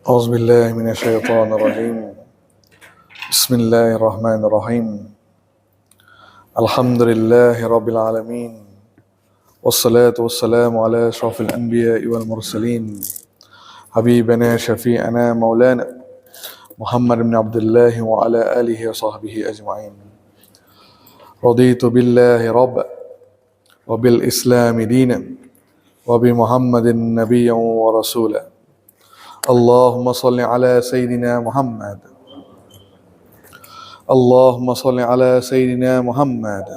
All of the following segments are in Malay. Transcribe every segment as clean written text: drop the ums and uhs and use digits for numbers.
أعوذ بالله من الشيطان الرجيم. بسم الله الرحمن الرحيم. الحمد لله رب العالمين، والصلاة والسلام على أشرف الأنبياء والمرسلين، حبيبنا شفيعنا مولانا محمد بن عبد الله وعلى آله وصحبه أجمعين. رضيت بالله ربا وبالإسلام دينا وبمحمد نبيا ورسولا. اللهم صل على سيدنا محمد. اللهم صل على سيدنا محمد.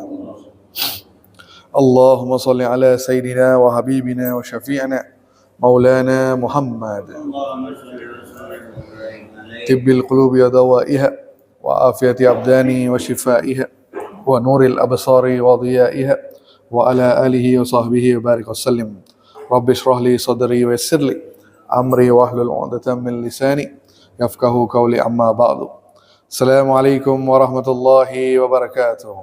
اللهم صل على سيدنا وحبيبنا وشفيعنا مولانا محمد. طب القلوب ودوائها وعافية أبدان وشفائها ونور الأبصار وضيائها وعلى آله وصحبه وبارك وسلم. رب اشرح لي صدري ويسر لي أمري واحلل عقدة من لساني يفقهوا قولي. أما بعد. Assalamualaikum warahmatullahi wabarakatuh.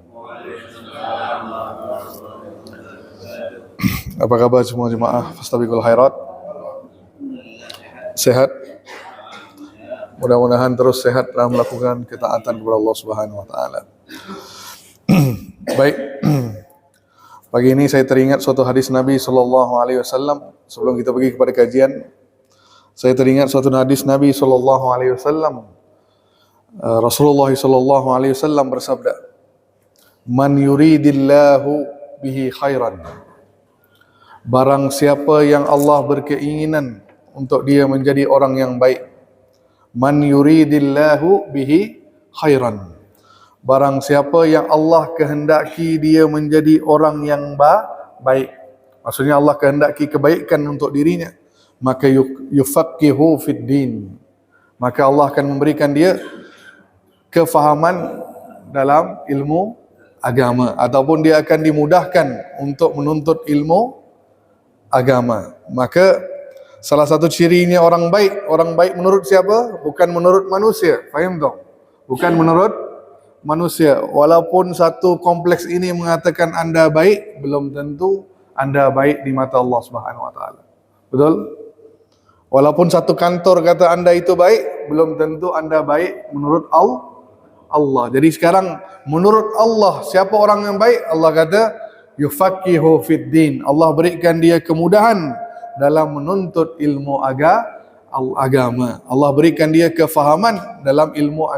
Apa kabar semua jemaah Fastabiqul Khairat? Sehat? Mudah-mudahan terus sehat dalam melakukan ketaatan kepada Allah Subhanahu wa taala. Baik. Pagi ini saya teringat suatu hadis Nabi sallallahu alaihi wasallam. Sebelum kita pergi kepada kajian, saya teringat suatu hadis Nabi sallallahu alaihi wasallam. Rasulullah sallallahu alaihi wasallam bersabda, "Man yuridillahu bihi khairan." Barang siapa yang Allah berkeinginan untuk dia menjadi orang yang baik. Man yuridillahu bihi khairan. Barang siapa yang Allah kehendaki dia menjadi orang yang baik. Maksudnya Allah kehendaki kebaikan untuk dirinya, maka yufaqihu fid din. Maka Allah akan memberikan dia kefahaman dalam ilmu agama, ataupun dia akan dimudahkan untuk menuntut ilmu agama. Maka salah satu cirinya orang baik menurut siapa? Bukan menurut manusia. Faham tak? Bukan menurut manusia. Walaupun satu kompleks ini mengatakan anda baik, belum tentu anda baik di mata Allah Subhanahu wa taala. Betul? Walaupun satu kantor kata anda itu baik, belum tentu anda baik menurut Allah. Jadi sekarang menurut Allah siapa orang yang baik? Allah kata yufaqihu fid din. Allah berikan dia kemudahan dalam menuntut ilmu agama. Allah berikan dia kefahaman dalam ilmu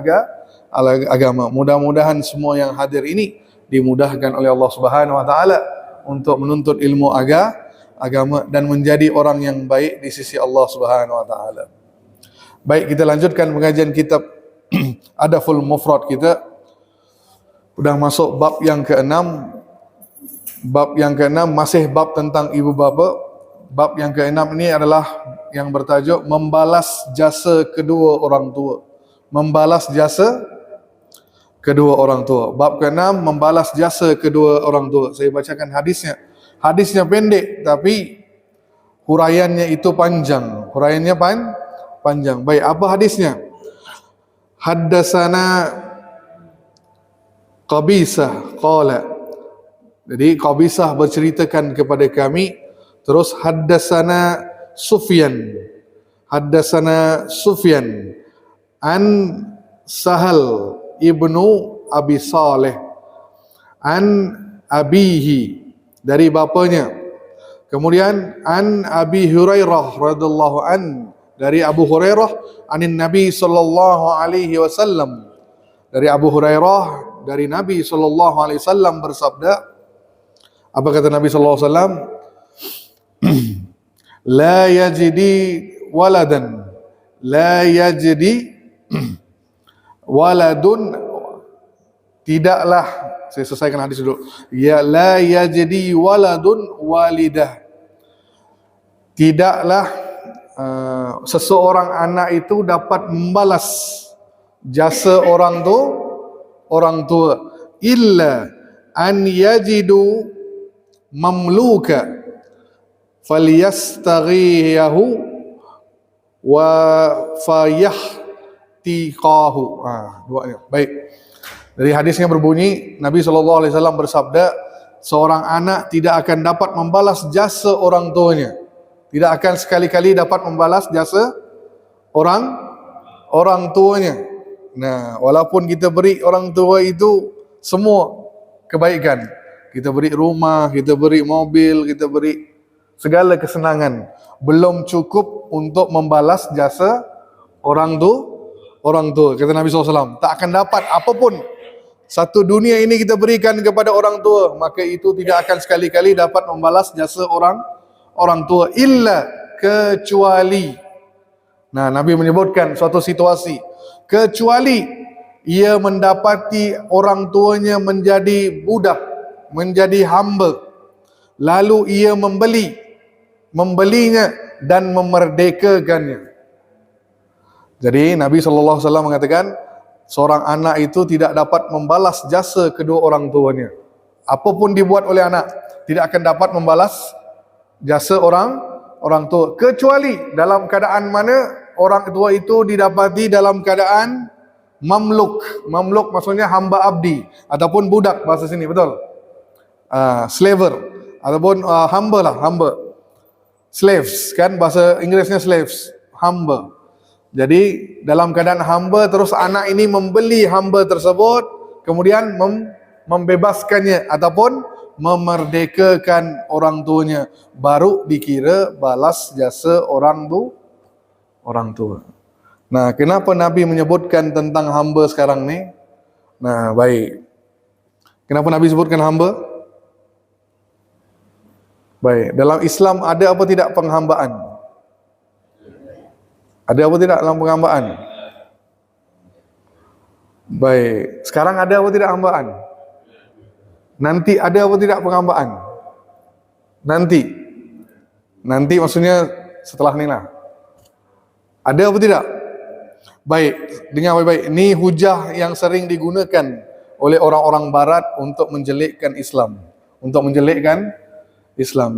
agama. Mudah-mudahan semua yang hadir ini dimudahkan oleh Allah Subhanahu wa taala untuk menuntut ilmu agama dan menjadi orang yang baik di sisi Allah Subhanahu wa taala. Baik, kita lanjutkan pengajian kitab Adaful Mufrad kita. Sudah masuk bab yang ke-6. Bab yang ke-6 masih bab tentang ibu bapa. Bab yang ke-6 ini adalah yang bertajuk membalas jasa kedua orang tua. Membalas jasa kedua orang tua. Bab ke-6 membalas jasa kedua orang tua. Saya bacakan hadisnya. Hadisnya pendek tapi huraiannya itu panjang. Huraiannya panjang. Baik, apa hadisnya? Haddasana Qabisah qala. Jadi Qabisah berceritakan kepada kami, terus haddasana Sufyan. Haddasana Sufyan an Sahal ibnu Abi Saleh an abihi, dari bapanya. Kemudian an Abi Hurairah radhiyallahu an, dari Abu Hurairah anin Nabi sallallahu alaihi wasallam, dari Abu Hurairah dari Nabi sallallahu alaihi wasallam bersabda. Apa kata Nabi sallallahu alaihi wasallam? La yajidi waladan, la yajidi waladun, tidaklah, saya selesaikan hadis dulu. Ya, la yajidi waladun walidah, tidaklah seseorang anak itu dapat membalas jasa orang tua illa an yajidu mamluka falyastaghiyahu wa fayahtiqahu. Doanya. Baik. Dari hadisnya berbunyi, Nabi SAW bersabda, seorang anak tidak akan dapat membalas jasa orang tuanya. Tidak akan sekali-kali dapat membalas jasa orang orang tuanya. Nah, walaupun kita beri orang tua itu semua kebaikan, kita beri rumah, kita beri mobil, kita beri segala kesenangan, belum cukup untuk membalas jasa orang tua. Kata Nabi SAW, tak akan dapat apapun satu dunia ini kita berikan kepada orang tua, maka itu tidak akan sekali-kali dapat membalas jasa orang tua, illa, kecuali. Nah, Nabi menyebutkan suatu situasi, kecuali ia mendapati orang tuanya menjadi budak, menjadi hamba, lalu ia membelinya dan memerdekakannya. Jadi Nabi SAW mengatakan, seorang anak itu tidak dapat membalas jasa kedua orang tuanya. Apapun dibuat oleh anak, tidak akan dapat membalas jasa orang tua, kecuali dalam keadaan mana orang tua itu didapati dalam keadaan mamluk. Mamluk maksudnya hamba abdi ataupun budak bahasa sini, betul? Slaver ataupun hamba. Slaves kan, bahasa Inggrisnya slaves, hamba. Jadi dalam keadaan hamba, terus anak ini membeli hamba tersebut, kemudian membebaskannya ataupun memerdekakan orang tuanya, baru dikira balas jasa orang tua. Nah, kenapa Nabi menyebutkan tentang hamba sekarang ni? Nah, baik. Kenapa Nabi sebutkan hamba? Baik, dalam Islam ada apa tidak penghambaan? Ada apa tidak dalam penghambaan? Baik, sekarang ada apa tidak hambaan? Nanti ada apa tidak penghambaan? Nanti maksudnya setelah ni lah. Ada apa tidak? Baik, dengar baik-baik. Ini hujah yang sering digunakan oleh orang-orang barat untuk menjelekkan Islam.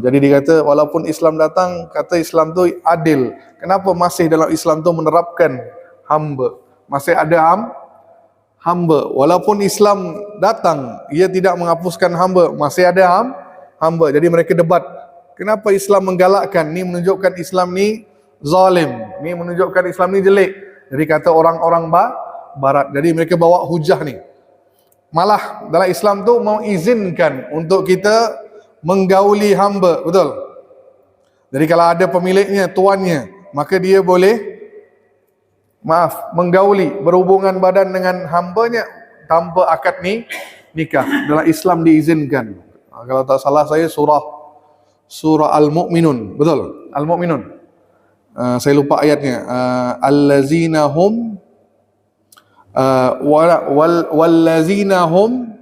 Jadi dikata walaupun Islam datang, kata Islam tu adil. Kenapa masih dalam Islam tu menerapkan hamba? Masih ada hamba. Walaupun Islam datang, ia tidak menghapuskan hamba, masih ada hamba. Jadi mereka debat. Kenapa Islam menggalakkan? Ni menunjukkan Islam ni zalim. Ni menunjukkan Islam ni jelek. Jadi kata orang-orang barat. Jadi mereka bawa hujah ni. Malah dalam Islam tu mau izinkan untuk kita menggauli hamba, betul? Jadi kalau ada pemiliknya, tuannya, maka dia boleh menggauli, berhubungan badan dengan hambanya tanpa akad nikah. Dalam Islam diizinkan. Kalau tak salah saya surah Al-Mu'minun, betul? Al-Mu'minun. Saya lupa ayatnya. Allazina hum wallazina hum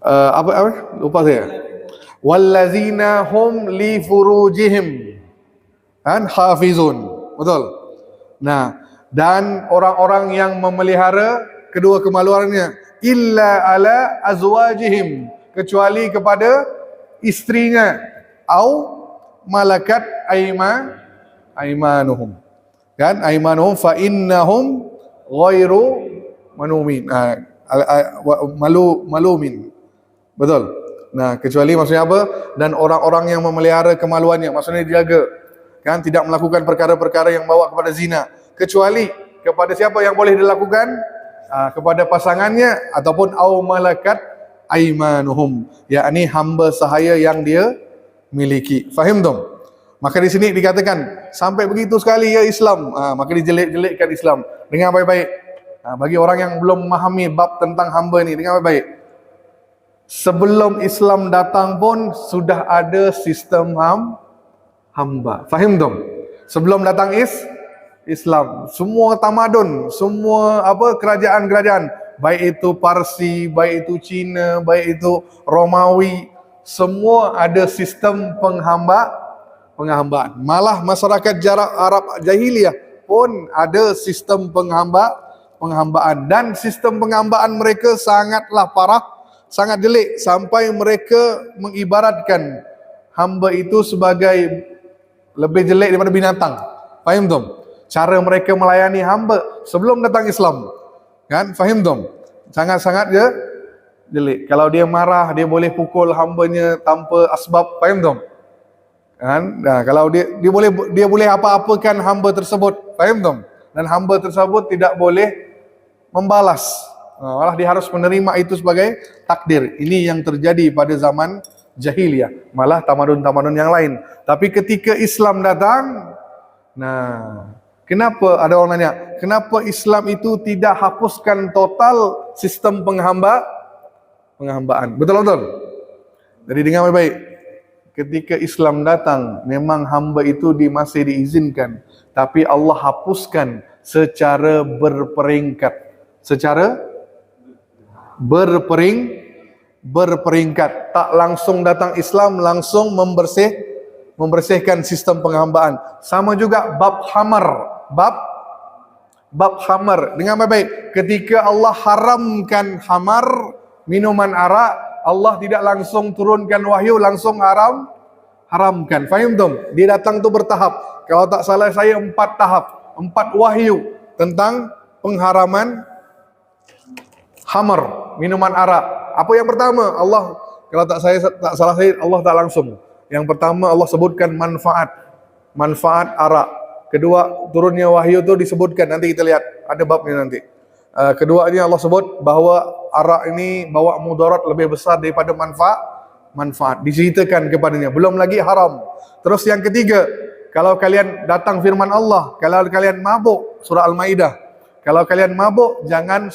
apa? Lupa saya. Wallazina hum li furujihim hafizun. Betul? Nah, dan orang-orang yang memelihara kedua kemaluannya illa ala azwajihim, kecuali kepada istrinya, au malakat aimanuhum. Kan? Aimanuhum fa innahum ghairu malumin. Betul? Nah, kecuali maksudnya apa? Dan orang-orang yang memelihara kemaluannya, maksudnya dijaga. Kan? Tidak melakukan perkara-perkara yang bawa kepada zina. Kecuali kepada siapa yang boleh dilakukan? Kepada pasangannya ataupun au malakat aimanuhum, yakni hamba sahaya yang dia miliki. Faham tak? Maka di sini dikatakan sampai begitu sekali ya Islam. Maka dijelek-jelekkan Islam. Dengar baik-baik. Bagi orang yang belum memahami bab tentang hamba ni, dengar baik-baik. Sebelum Islam datang pun sudah ada sistem hamba. Faham tak? Sebelum datang Islam, semua tamadun, semua kerajaan-kerajaan, baik itu Parsi, baik itu Cina, baik itu Romawi, semua ada sistem penghambaan. Malah masyarakat Arab jahiliyah pun ada sistem penghambaan, dan sistem penghambaan mereka sangatlah parah, sangat jelek, sampai mereka mengibaratkan hamba itu sebagai lebih jelek daripada binatang. Faham tak? Cara mereka melayani hamba sebelum datang Islam. Kan? Faham tak? Sangat-sangat jelek. Kalau dia marah, dia boleh pukul hambanya tanpa asbab. Faham tak? Kan? Nah, kalau dia boleh apa-apakan hamba tersebut. Faham tak? Dan hamba tersebut tidak boleh membalas. Malah dia harus menerima itu sebagai takdir. Ini yang terjadi pada zaman jahiliyah. Malah tamadun-tamadun yang lain. Tapi ketika Islam datang, nah, kenapa ada orang nanya, kenapa Islam itu tidak hapuskan total sistem penghambaan? Betul-betul. Jadi dengar baik-baik. Ketika Islam datang, memang hamba itu masih diizinkan, tapi Allah hapuskan secara berperingkat. Secara berperingkat. Tak langsung datang Islam langsung membersihkan sistem penghambaan. Sama juga bab khamar. Bab khamar. Dengar baik-baik. Ketika Allah haramkan khamar, minuman arak, Allah tidak langsung turunkan wahyu, langsung haramkan. Faham tak? Dia datang tu bertahap. Kalau tak salah saya 4 tahap, 4 wahyu tentang pengharaman khamar, minuman arak. Apa yang pertama? Allah, kalau tak salah saya, Allah tak langsung. Yang pertama Allah sebutkan manfaat arak. Kedua, turunnya wahyu tu disebutkan, nanti kita lihat ada babnya nanti. Kedua ini Allah sebut bahawa arak ini bawa mudarat lebih besar daripada manfaat. Diceritakan kepadanya. Belum lagi haram. Terus yang ketiga, kalau kalian datang firman Allah, kalau kalian mabuk, surah Al-Maidah. Kalau kalian mabuk, jangan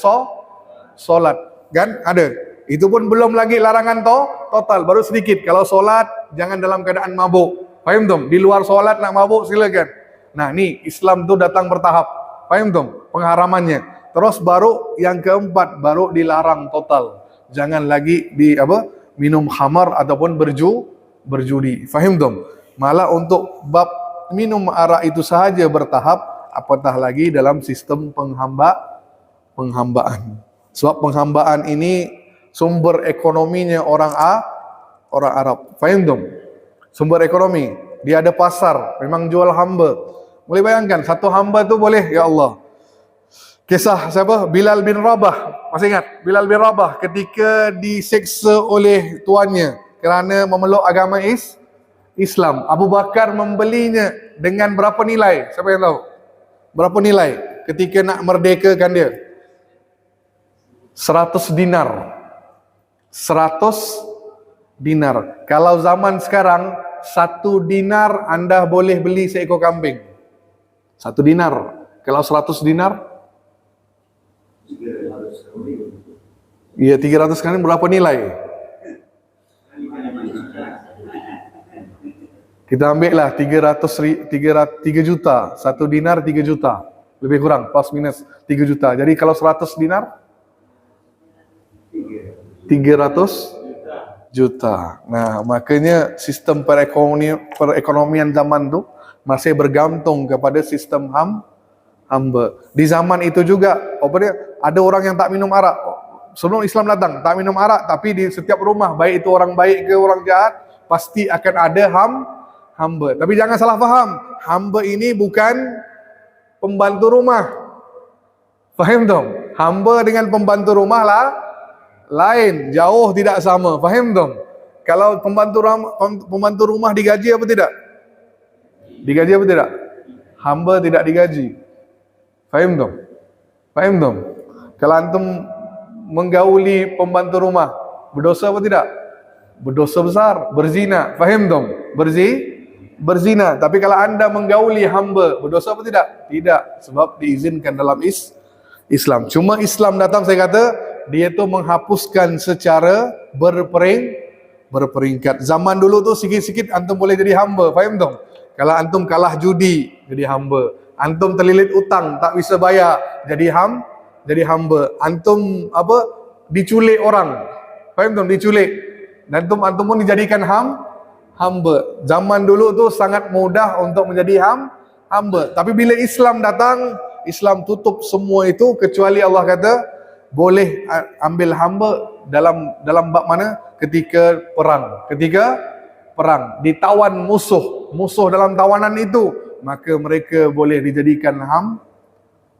solat. Kan? Ada. Itu pun belum lagi larangan total, baru sedikit. Kalau solat, jangan dalam keadaan mabuk. Faham tak? Di luar solat nak mabuk, silakan. Nah, ni Islam tu datang bertahap. Faham tak? Pengharamannya. Terus baru yang keempat, baru dilarang total. Jangan lagi minum khamar ataupun berjudi. Faham tak? Malah untuk bab minum arak itu sahaja bertahap, apatah lagi dalam sistem penghambaan. Sebab penghambaan ini sumber ekonominya orang Arab. Faham tak? Sumber ekonomi. Dia ada pasar, memang jual hamba. Boleh bayangkan, satu hamba tu boleh, ya Allah. Kisah siapa? Bilal bin Rabah. Masih ingat? Bilal bin Rabah ketika diseksa oleh tuannya kerana memeluk agama Islam. Abu Bakar membelinya dengan berapa nilai? Siapa yang tahu? Berapa nilai ketika nak merdekakan dia? 100 dinar. 100 dinar. Kalau zaman sekarang, 1 dinar anda boleh beli seekor kambing. 1 dinar. Kalau 100 dinar? Iya, 300 kali berapa nilai? Kita ambil lah 3 juta. 1 dinar 3 juta. Lebih kurang, plus minus 3 juta. Jadi kalau 100 dinar? 300 juta. Nah, makanya sistem perekonomian zaman tu masih bergantung kepada sistem hamba. Di zaman itu juga, ada orang yang tak minum arak. Sebelum Islam datang, tak minum arak, tapi di setiap rumah, baik itu orang baik ke orang jahat, pasti akan ada hamba. Tapi jangan salah faham, hamba ini bukan pembantu rumah. Faham tak? Hamba dengan pembantu rumah lah lain, jauh tidak sama. Faham tak? Kalau pembantu rumah digaji apa tidak? Digaji apa tidak? Hamba tidak digaji. Faham tak? Faham tak? Kalau antum menggauli pembantu rumah, berdosa apa tidak? Berdosa besar, berzina. Faham tak? Berzina. Tapi kalau anda menggauli hamba, berdosa apa tidak? Tidak, sebab diizinkan dalam Islam. Cuma Islam datang, saya kata, dia tu menghapuskan secara berperingkat. Zaman dulu tu sikit-sikit antum boleh jadi hamba. Faham tak? Kalau antum kalah judi, jadi hamba. Antum terlilit utang, tak bisa bayar, jadi hamba. Antum diculik orang. Faham tak? Diculik. Dan antum pun dijadikan hamba. Zaman dulu tu sangat mudah untuk menjadi hamba. Tapi bila Islam datang, Islam tutup semua itu, kecuali Allah kata boleh ambil hamba dalam bab mana? Ketika perang, ditawan musuh dalam tawanan itu, maka mereka boleh dijadikan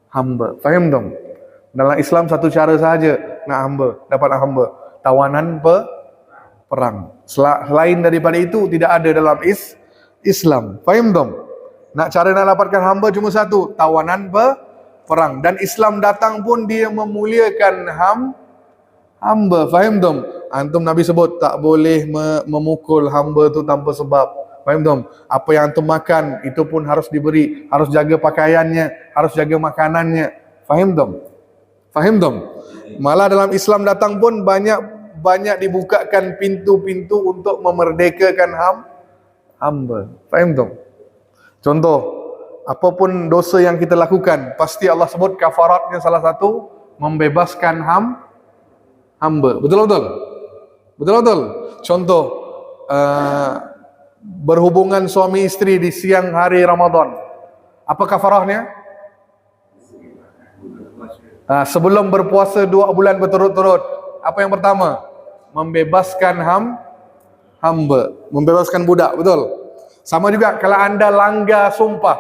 hamba. Faham tak? Dalam Islam satu cara sahaja dapat hamba, tawanan perang. Selain daripada itu tidak ada Islam. Faham dong? Cara nak dapatkan hamba cuma satu, tawanan perang. Dan Islam datang pun dia memuliakan hamba. Faham dong? Antum Nabi sebut tak boleh memukul hamba tu tanpa sebab. Faham dong? Apa yang antum makan itu pun harus diberi, harus jaga pakaiannya, harus jaga makanannya. Faham dong? Faham dong? Malah dalam Islam datang pun banyak dibukakan pintu-pintu untuk memerdekakan hamba. Faham dong? Contoh, apapun dosa yang kita lakukan, pasti Allah sebut kafaratnya salah satu membebaskan hamba. Betul-betul? Betul-betul? Contoh, berhubungan suami istri di siang hari Ramadan. Apa kafarahnya? Sebelum berpuasa 2 bulan berturut-turut. Apa yang pertama? Membebaskan hamba. Membebaskan budak. Betul? Sama juga kalau anda langgar sumpah.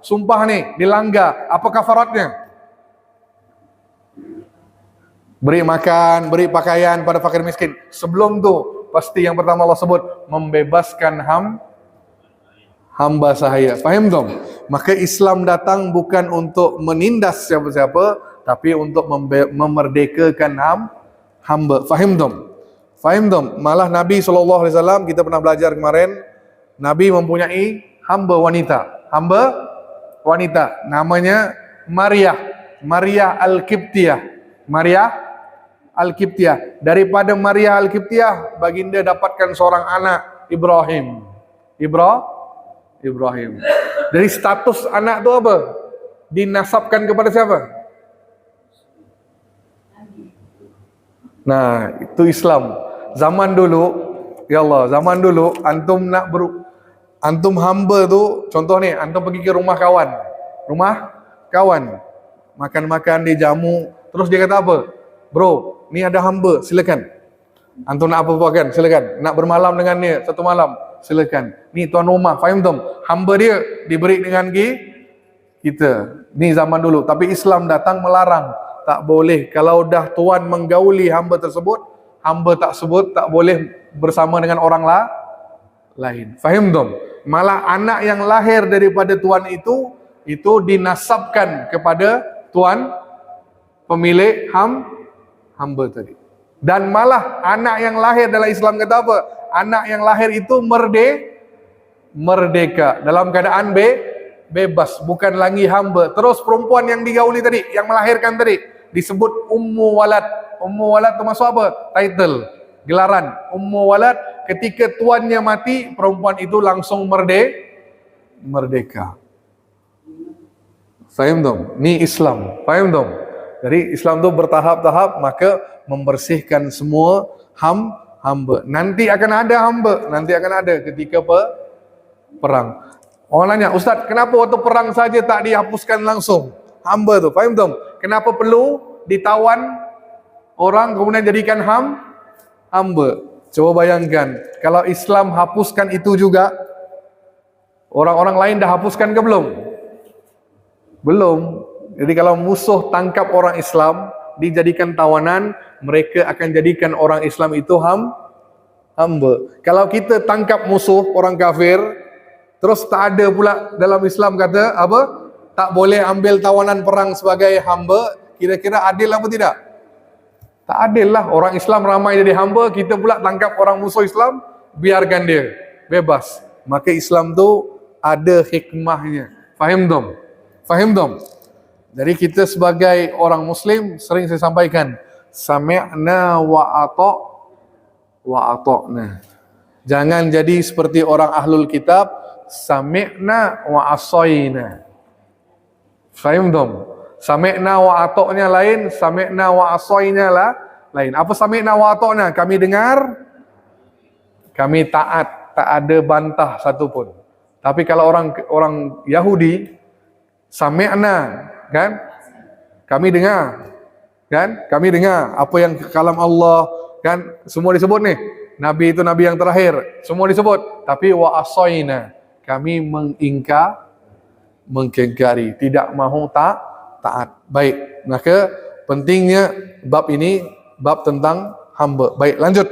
Sumpah nih dilanggar. Apa kafaratnya? Beri makan, beri pakaian pada fakir miskin. Sebelum tu pasti yang pertama Allah sebut membebaskan hamba sahaya. Faham dong? Maka Islam datang bukan untuk menindas siapa-siapa, tapi untuk memerdekakan hamba. Faham dong? Faham dong? Malah Nabi SAW, kita pernah belajar kemarin, Nabi mempunyai hamba wanita. Hamba wanita. Namanya Maria Al-Qibtiyah. Maria Al-Qibtiyah. Daripada Maria Al-Qibtiyah, baginda dapatkan seorang anak, Ibrahim. Dari status anak tu apa? Dinasabkan kepada siapa? Nah, itu Islam. Zaman dulu, ya Allah, zaman dulu antum hamba tu, contoh ni, antum pergi ke rumah kawan. Makan-makan, dia jamu, terus dia kata apa? Bro, ni ada hamba, silakan. Antum nak apa-apa kan? Silakan. Nak bermalam dengan dia satu malam, silakan. Ni tuan rumah, faham tak? Hamba dia diberi dengan kita. Ni zaman dulu. Tapi Islam datang melarang. Tak boleh. Kalau dah tuan menggauli hamba tersebut, hamba tak boleh bersama dengan orang lain. Faham tak? Malah anak yang lahir daripada tuan itu dinasabkan kepada tuan pemilik hamba tadi. Dan malah anak yang lahir dalam Islam kata apa? Anak yang lahir itu merdeka dalam keadaan bebas, bukan lagi hamba. Terus perempuan yang digauli tadi, yang melahirkan tadi, disebut Ummu Walad. Ummu Walad itu maksud apa? Title, gelaran. Ummu Walad, ketika tuannya mati, perempuan itu langsung merdeka. Faham dong? Ni Islam. Faham dong? Jadi Islam tu bertahap-tahap, maka membersihkan semua hamba. Nanti akan ada hamba, nanti akan ada ketika perang. Orang nanya, Ustaz, kenapa waktu perang saja tak dihapuskan langsung hamba tu? Faham dong? Kenapa perlu ditawan orang kemudian jadikan hamba? Coba bayangkan, kalau Islam hapuskan itu juga, orang-orang lain dah hapuskan ke belum? Belum. Jadi kalau musuh tangkap orang Islam, dijadikan tawanan, mereka akan jadikan orang Islam itu hamba. Kalau kita tangkap musuh orang kafir, terus tak ada pula dalam Islam kata apa? Tak boleh ambil tawanan perang sebagai hamba, kira-kira adil apa tidak? Tak adil lah. Orang Islam ramai jadi hamba, kita pula tangkap orang musuh Islam, biarkan dia bebas. Maka Islam tu ada hikmahnya. Faham dong? Faham dong? Jadi kita sebagai orang Muslim, sering saya sampaikan, sami'na wa ata'na. Jangan jadi seperti orang ahlul kitab, sami'na wa asayna. Faham dong? Sami'na wa ata'nya lain, sami'na wa asayna lain. Apa sami'na wa ata'na? Kami dengar, kami taat, tak ada bantah satupun. Tapi kalau orang Yahudi, sami'na, kan? Kami dengar. Kan? Kami dengar apa yang kalam Allah, kan? Semua disebut nih. Nabi itu nabi yang terakhir. Semua disebut. Tapi wa asayna, kami mengingkari, tidak mahu taat. Baik. Maka pentingnya bab ini, bab tentang hamba. Baik, lanjut.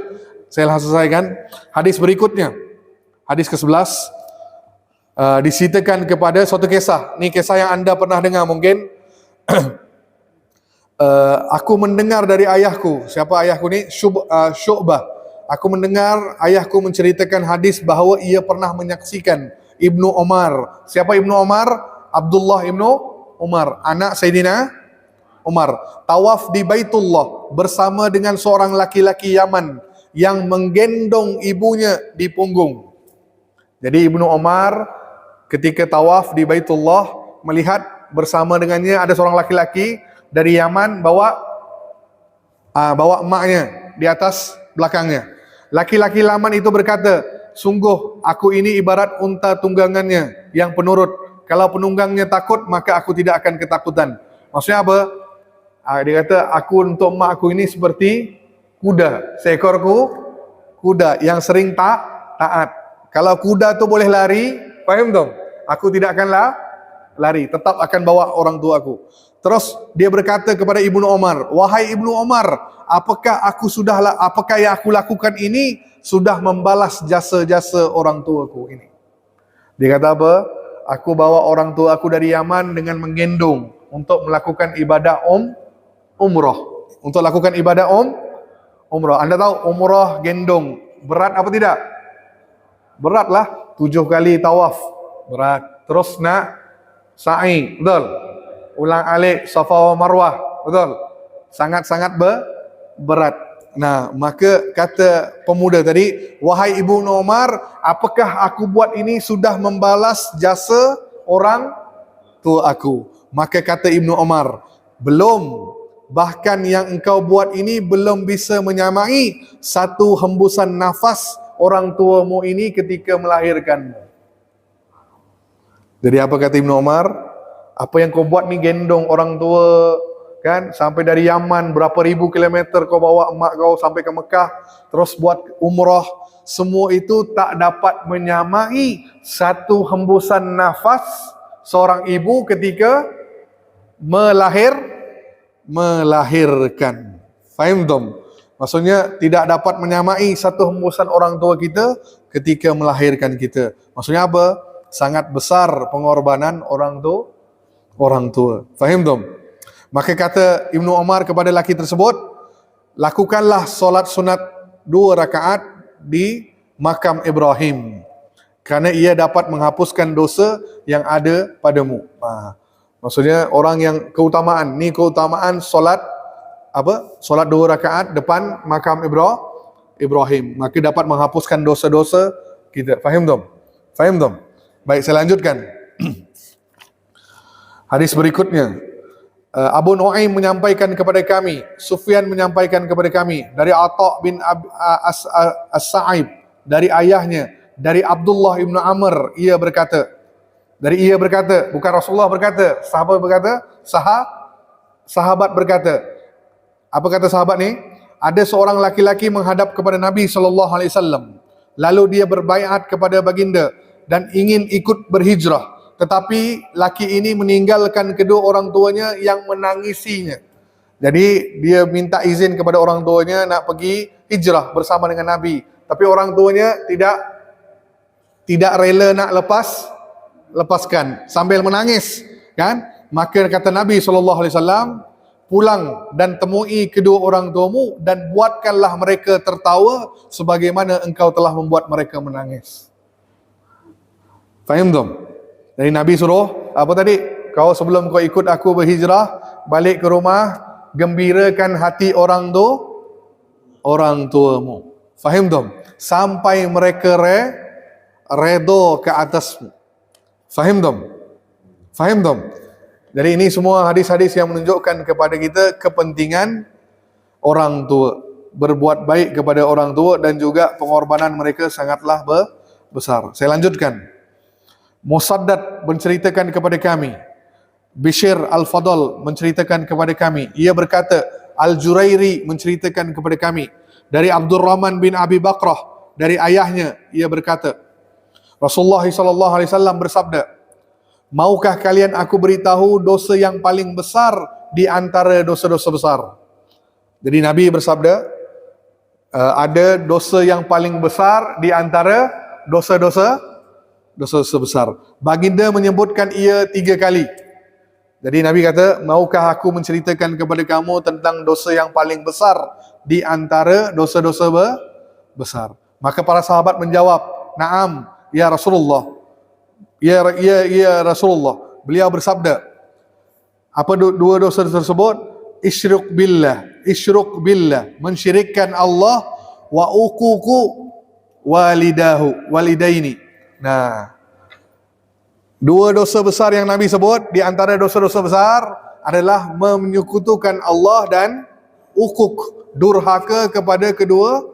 Saya langsung selesaikan hadis berikutnya. Hadis ke-11. diceritakan kepada suatu kisah. Ni kisah yang anda pernah dengar mungkin. Aku mendengar dari ayahku. Siapa ayahku ni? Syu'bah. Aku mendengar ayahku menceritakan hadis bahawa ia pernah menyaksikan Ibnu Umar. Siapa Ibnu Umar? Abdullah Ibnu Umar, anak Sayyidina Umar, tawaf di Baitullah bersama dengan seorang laki-laki Yaman yang menggendong ibunya di punggung. Jadi Ibnu Umar ketika tawaf di Baitullah melihat bersama dengannya ada seorang laki-laki dari Yaman bawa emaknya di atas belakangnya. Laki-laki Yaman itu berkata, sungguh aku ini ibarat unta tunggangannya yang penurut. Kalau penunggangnya takut, maka aku tidak akan ketakutan. Maksudnya apa? Dia kata, aku untuk mak aku ini seperti kuda. Seekorku kuda yang sering taat. Kalau kuda tu boleh lari, faham tak? Aku tidak akan lari, tetap akan bawa orang tua aku. Terus dia berkata kepada Ibnu Umar, wahai Ibnu Umar, apakah yang aku lakukan ini sudah membalas jasa-jasa orang tuaku ini? Dia kata apa? Aku bawa orang tua aku dari Yaman dengan menggendong untuk melakukan ibadah umrah. Untuk lakukan ibadah umrah. Anda tahu umrah gendong berat apa tidak? Beratlah. 7 kali tawaf. Berat. Terus nak sa'i. Betul? Ulang alik Safa wa Marwah. Betul? Sangat-sangat berat. Nah, maka kata pemuda tadi, wahai Ibnu Umar, apakah aku buat ini sudah membalas jasa orang tua aku? Maka kata Ibnu Umar, belum. Bahkan yang engkau buat ini belum bisa menyamai satu hembusan nafas orang tuamu ini ketika melahirkanmu. Jadi apa kata Ibnu Umar? Apa yang kau buat ni gendong orang tua, kan, sampai dari Yaman berapa ribu kilometer kau bawa emak kau sampai ke Mekah, terus buat umrah, semua itu tak dapat menyamai satu hembusan nafas seorang ibu ketika melahirkan. Faham tak? Maksudnya tidak dapat menyamai satu hembusan orang tua kita ketika melahirkan kita. Maksudnya apa? Sangat besar pengorbanan orang tua. Faham tak? Maka kata Ibnu Umar kepada lelaki tersebut, lakukanlah solat sunat 2 rakaat di makam Ibrahim, kerana ia dapat menghapuskan dosa yang ada padamu. Maksudnya orang yang keutamaan, ni keutamaan solat apa? Solat 2 rakaat depan makam Ibrahim, maka dapat menghapuskan dosa-dosa kita. Faham tak? Faham tak? Baik, saya lanjutkan. Hadis berikutnya, Abu Nu'aim menyampaikan kepada kami, Sufyan menyampaikan kepada kami dari Atha bin As-Sa'ib, dari ayahnya, dari Abdullah ibn Amr, ia berkata, bukan Rasulullah berkata, sahabat berkata. Apa kata sahabat ni? Ada seorang laki-laki menghadap kepada Nabi SAW, lalu dia berbaiat kepada baginda dan ingin ikut berhijrah. Tetapi laki ini meninggalkan kedua orang tuanya yang menangisinya. Jadi dia minta izin kepada orang tuanya nak pergi hijrah bersama dengan Nabi. Tapi orang tuanya tidak rela nak lepaskan sambil menangis, kan? Maka kata Nabi SAW, pulang dan temui kedua orang tuamu dan buatkanlah mereka tertawa sebagaimana engkau telah membuat mereka menangis. Faham tak? Jadi Nabi suruh apa tadi? Kau sebelum kau ikut aku berhijrah, balik ke rumah, gembirakan hati orang tuamu. Faham tak? Sampai mereka redha ke atasmu. Faham tak? Faham tak? Jadi ini semua hadis-hadis yang menunjukkan kepada kita kepentingan orang tua, berbuat baik kepada orang tua, dan juga pengorbanan mereka sangatlah besar. Saya lanjutkan. Musaddad menceritakan kepada kami, Bishr Al-Fadl menceritakan kepada kami, ia berkata, Al-Jurairi menceritakan kepada kami dari Abdurrahman bin Abi Bakrah, dari ayahnya, ia berkata, Rasulullah SAW bersabda, maukah kalian aku beritahu dosa yang paling besar di antara dosa-dosa besar? Jadi Nabi bersabda, ada dosa yang paling besar di antara dosa-dosa dosa-dosa besar. Baginda menyebutkan ia 3 kali. Jadi Nabi kata, maukah aku menceritakan kepada kamu tentang dosa yang paling besar di antara dosa-dosa besar? Maka para sahabat menjawab, "Naam, ya Rasulullah." Ya Rasulullah. Beliau bersabda, apa dua dosa tersebut? Isyrik billah, mensyirikkan Allah, wa uququ walidaini. Nah, dua dosa besar yang Nabi sebut, di antara dosa-dosa besar adalah menyekutukan Allah dan ukuk, durhaka kepada kedua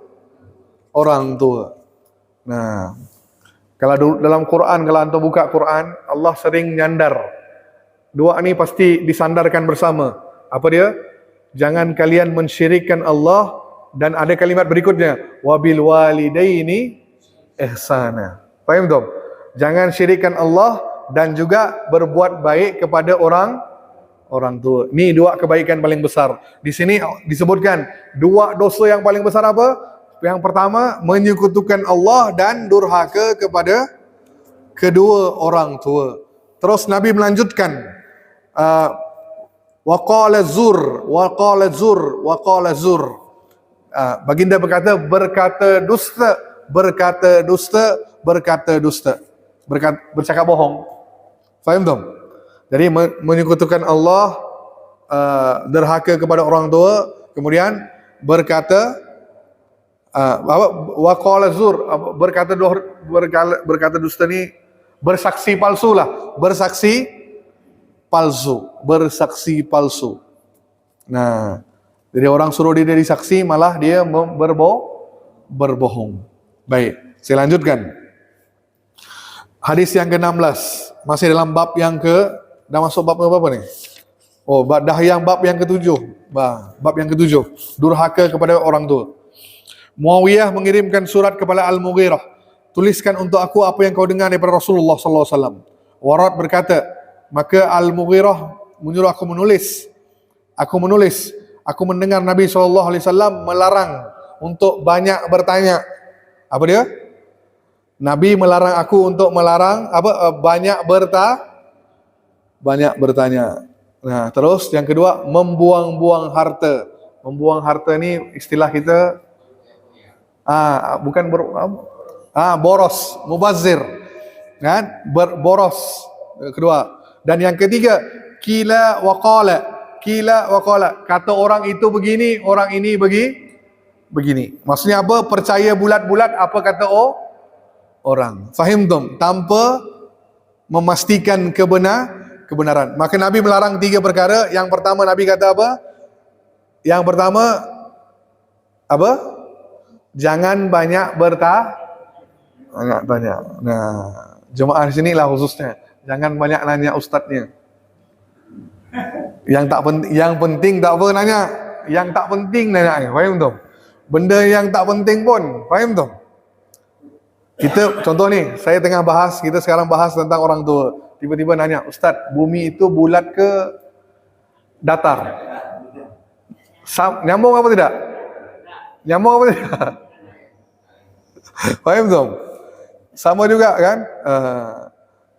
orang tua. Nah, kalau dalam Quran, kalau antum buka Quran, Allah sering nyandar. Dua ini pasti disandarkan bersama. Apa dia? Jangan kalian mensyirikkan Allah, dan ada kalimat berikutnya, wabil walidaini ihsana. Faham tak? Jangan syirikkan Allah dan juga berbuat baik kepada orang tua. Ini dua kebaikan paling besar. Di sini disebutkan dua dosa yang paling besar apa? Yang pertama, menyekutukan Allah dan durhaka kepada kedua orang tua. Terus Nabi melanjutkan, waqala zur. Baginda berkata, bercakap bohong. Faham tak? Jadi menyekutukan Allah, derhaka kepada orang tua, kemudian berkata waqala zur, berkata dusta ni bersaksi palsu lah, bersaksi palsu. Nah, jadi orang suruh dia jadi saksi, malah dia berbohong. Baik, saya lanjutkan. Hadis yang ke-16, masih dalam bab yang dah masuk bab apa ni? Oh, dah yang bab yang ke-7. Bab yang ke-7, durhaka kepada orang tua. Muawiyah mengirimkan surat kepada Al-Mughirah. Tuliskan untuk aku apa yang kau dengar daripada Rasulullah sallallahu alaihi wasallam. Warad berkata, maka Al-Mughirah menyuruh aku menulis. Aku mendengar Nabi sallallahu alaihi wasallam melarang untuk banyak bertanya. Apa dia? Nabi melarang aku untuk banyak bertanya. Nah, terus yang kedua, membuang-buang harta. Membuang harta ni istilah kita boros, mubazir. Kan? Boros. Kedua. Dan yang ketiga, kila waqala. Kata orang itu begini, orang ini begini. Maksudnya apa? Percaya bulat-bulat apa kata orang. Fahim tum? Tanpa memastikan kebenaran. Maka Nabi melarang 3 perkara. Yang pertama Nabi kata apa? Yang pertama apa? Jangan banyak tanya. Nah, jemaah di sini lah khususnya. Jangan banyak nanya ustadznya. Yang penting tak apa nanya. Yang tak penting nanya. Faham tak? Benda yang tak penting pun. Faham tak? Kita contoh ni, saya tengah bahas, kita sekarang bahas tentang orang tua. Tiba-tiba nanya, Ustaz, bumi itu bulat ke datar? Nyambung apa tidak? Faham tak? Sama juga kan?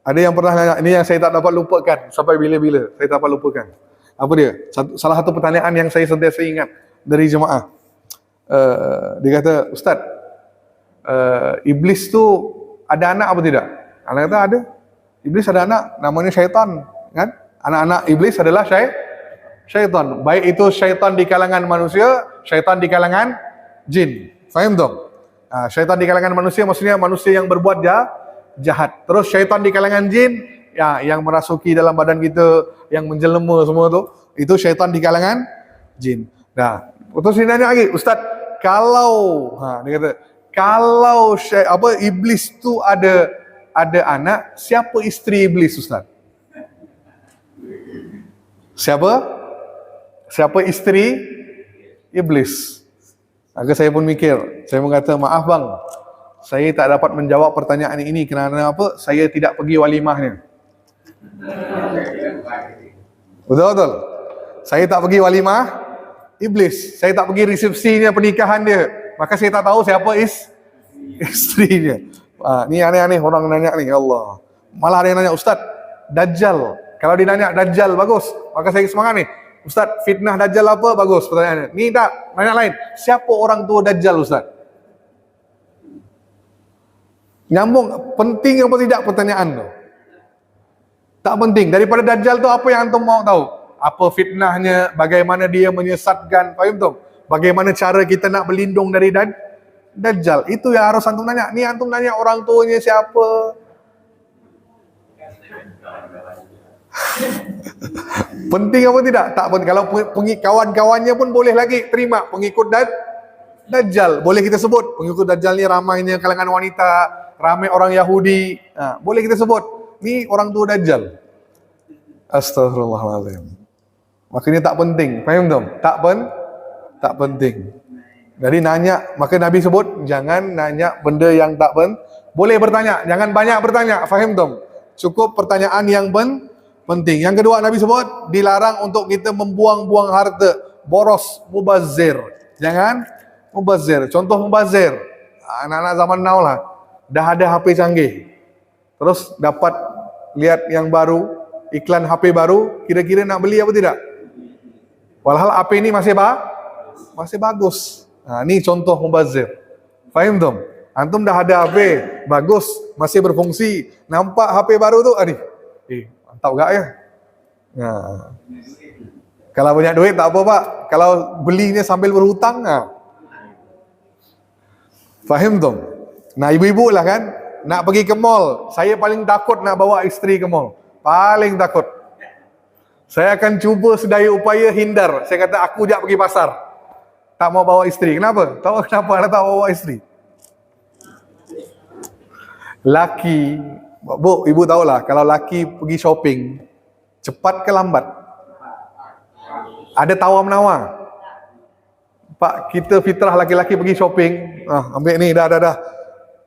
Ada yang pernah nanya, ini yang saya tak dapat lupakan sampai bila-bila, saya tak dapat lupakan. Apa dia? Salah satu pertanyaan yang saya sentiasa ingat dari jemaah. Dia kata, Ustaz, iblis tu ada anak apa tidak? Anak kata ada. Iblis ada anak, namanya syaitan, kan? Anak-anak iblis adalah syaitan. Baik itu syaitan di kalangan manusia, syaitan di kalangan jin. Faham tak? Syaitan di kalangan manusia maksudnya manusia yang berbuat jahat. Terus syaitan di kalangan jin, ya, yang merasuki dalam badan kita, yang menjelma semua tu, itu syaitan di kalangan jin. Nah, terus dia nanya lagi, Ustaz, kalau dia kata, kalau iblis tu ada anak, siapa isteri iblis, Ustaz? Siapa isteri iblis? Maka saya pun mikir, saya pun kata, maaf bang, saya tak dapat menjawab pertanyaan ini kerana apa? Saya tidak pergi walimahnya. Betul. Saya tak pergi walimah iblis. Saya tak pergi resepsinya pernikahan dia. Maka saya tak tahu siapa isterinya. Ni aneh-aneh orang nanya nih, ya Allah. Malah ada yang nanya, Ustaz, Dajjal. Kalau dinanya Dajjal bagus, maka saya semangat nih. Ustaz, fitnah Dajjal apa? Bagus pertanyaannya. Ni tak, nanya lain. Siapa orang tua Dajjal, Ustaz? Nyambung, penting apa tidak pertanyaan tu? Tak penting. Daripada Dajjal tu apa yang antum mau tahu? Apa fitnahnya, bagaimana dia menyesatkan, faham tu? Bagaimana cara kita nak berlindung dari Dajjal. Itu yang harus antum nanya. Ni antum nanya orang tuanya siapa? Penting apa tidak? Tak penting. Kalau kawan-kawannya pun boleh lagi terima pengikut Dajjal. Boleh kita sebut pengikut Dajjal ni ramainya kalangan wanita, ramai orang Yahudi. Boleh kita sebut ni orang tua Dajjal. Astaghfirullahaladzim. Makanya tak penting. Faham tak? Tak penting. Jadi nanya, maka Nabi sebut jangan nanya benda yang tak boleh bertanya, jangan banyak bertanya. Faham tak? Cukup pertanyaan yang penting. Yang kedua Nabi sebut dilarang untuk kita membuang-buang harta, boros, mubazir. Jangan mubazir. Contoh mubazir, anak-anak zaman now lah, dah ada HP canggih, terus dapat lihat yang baru, iklan HP baru, kira-kira nak beli apa tidak? Walhal HP ini masih bagus. Ni contoh mubazir. Faham tak? Antum dah ada HP bagus, masih berfungsi, nampak HP baru tu, mantap gak ya? Kalau banyak duit tak apa pak, kalau belinya sambil berhutang, faham tak? Nah, ibu-ibu lah kan, nak pergi ke mall, saya paling takut nak bawa isteri ke mall. Paling takut. Saya akan cuba sedaya upaya hindar. Saya kata aku jak pergi pasar, tak mau bawa isteri. Kenapa? Tahu kenapa anda tak bawa isteri? Laki, bu, ibu tahulah, kalau laki pergi shopping, cepat ke lambat? Ada tawar-menawar. Pak, kita fitrah laki-laki pergi shopping, ambil ni, dah.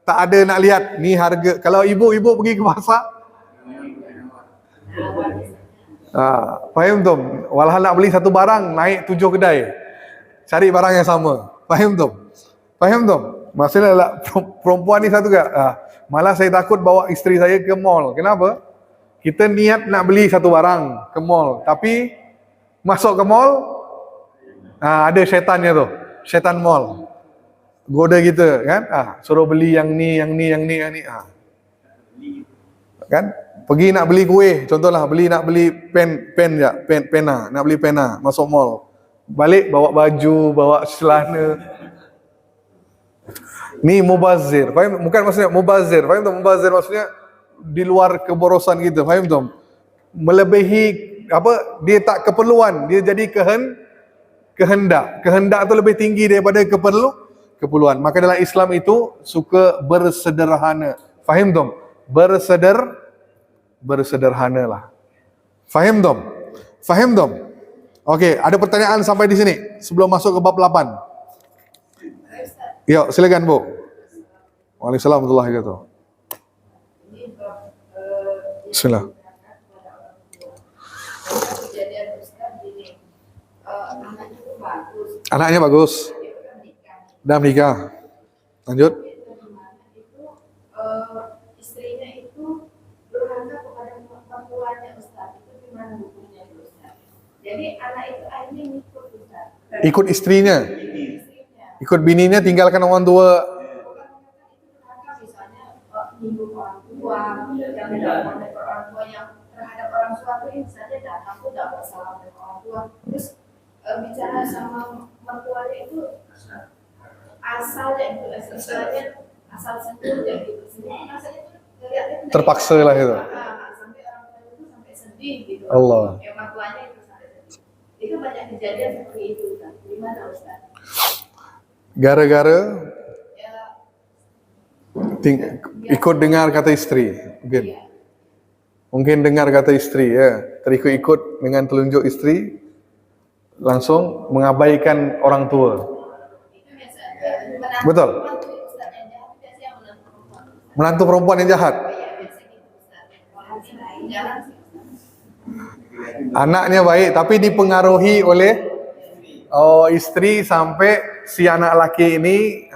Tak ada nak lihat, ni harga. Kalau ibu-ibu pergi ke pasar, faham tu? Walhal nak beli satu barang, naik 7 kedai, cari barang yang sama. Faham tu? Maksudnya perempuan ni satu ke? Malah saya takut bawa isteri saya ke mall. Kenapa? Kita niat nak beli satu barang ke mall, tapi masuk ke mall, ada syaitannya tu, syaitan mall goda kita kan, suruh beli yang ni. Kan? Pergi nak beli kuih, contohlah nak beli pena, nak beli pena, masuk mall. Balik bawa baju, bawa celana. Ni mubazir. Faham? Bukan maksudnya mubazir. Faham tak? Mubazir maksudnya di luar keborosan kita. Faham tak? Melebihi apa? Dia tak keperluan, dia jadi kehendak. Kehendak tu lebih tinggi daripada keperluan. Maka dalam Islam itu suka bersederhana. Faham tak? Bersederhanalah. Faham tak? Okey, ada pertanyaan sampai di sini sebelum masuk ke bab 8. Ya, silakan Bu. Waalaikumsalam warahmatullahi wabarakatuh. Bismillah. Anaknya bagus. Dah menikah. Lanjut. Istrinya itu durhaka kepada perempuannya Ustaz. Itu gimana hukumnya Ustaz? Jadi anak itu akhirnya ikut Ustaz. Ikut istrinya. Ikut bininya tinggalkan orang tua. Misalnya menyinggung orang tua, yang tidak orang tua yang terhadap orang tua itu misalnya datang pun tidak bersalam dengan orang tua. Terus bicara sama mertuanya itu asalnya itu istilahnya asal sengaja gitu. Rasanya itu kelihatannya Terpaksa lah itu. Sampai orang tua itu sampai sedih gitu. Allah. Ya mertuanya itu sampai sedih. Itu banyak kejadian seperti itu Ustaz. Gimana Ustaz? Gara-gara ikut dengar kata isteri, mungkin dengar kata isteri, ya, terikut-ikut dengan telunjuk isteri, langsung mengabaikan orang tua. Betul. Menantu perempuan yang jahat. Anaknya baik, tapi dipengaruhi oleh isteri sampai si anak laki ini